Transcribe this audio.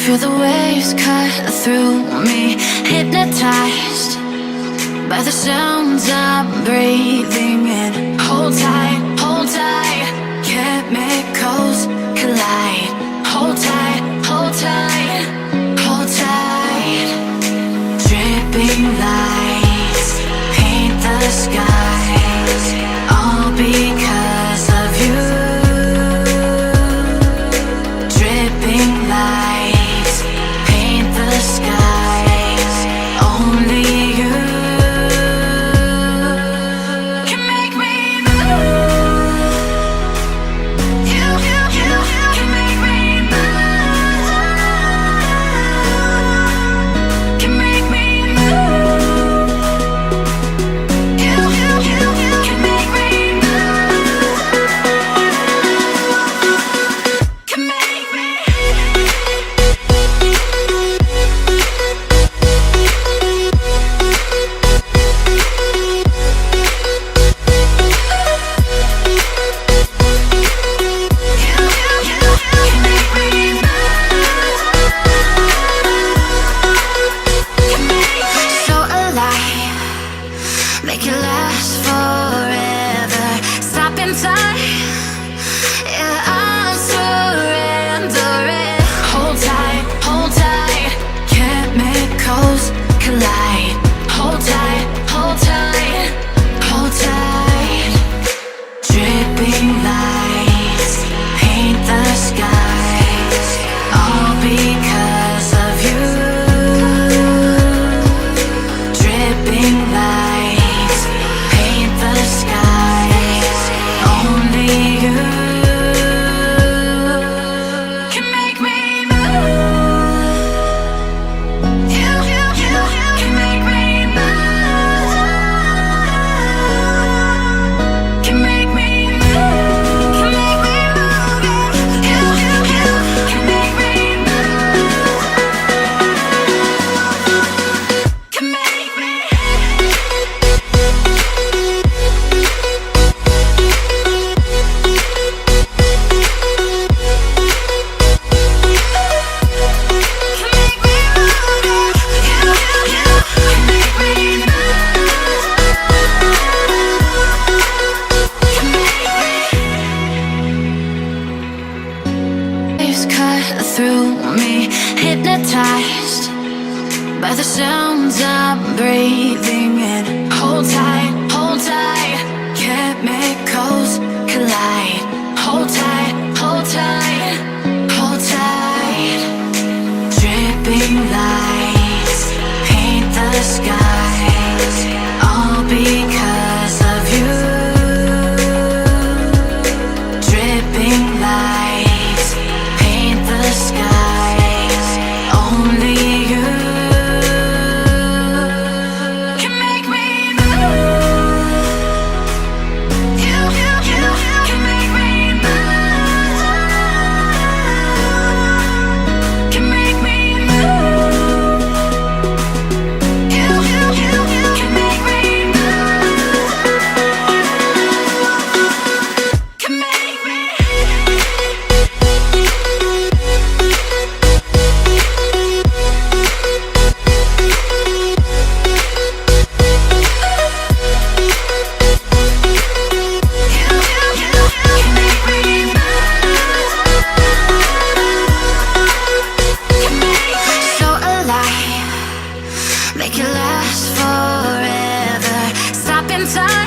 Feel the waves cut through me, hypnotized by the sounds I'm breathing in. Hold tight, hold tight, chemicals collide. Hold tight, hold tight, hold tight. Dripping lights paint the skies, all because of you. Dripping lights paint the skies, only you can make me move. You can make me move. Can make me move. You can make me move. Can make me. So alive, make it last forever. Stop in time, yeah, I'm surrendering. Hold tight, chemicals collide. Hold tight, hold tight, hold tight. Dripping lights paint the skies, all because of you. Dripping lights paint the skies, only you can make me move. You can make me move. Can make me move. Can make me move. You can make me move. Can make me. Waves cut through me, hypnotized by the sounds I'm breathing in. Hold tight, chemicals collide. Hold tight, hold tight, hold tight. Dripping lights paint the skies, all because of you. Dripping lights paint the skies, only you can make me move. You can make me move. Can make me move. You can make me move. Can make me. So alive, make it last forever. Stop in time.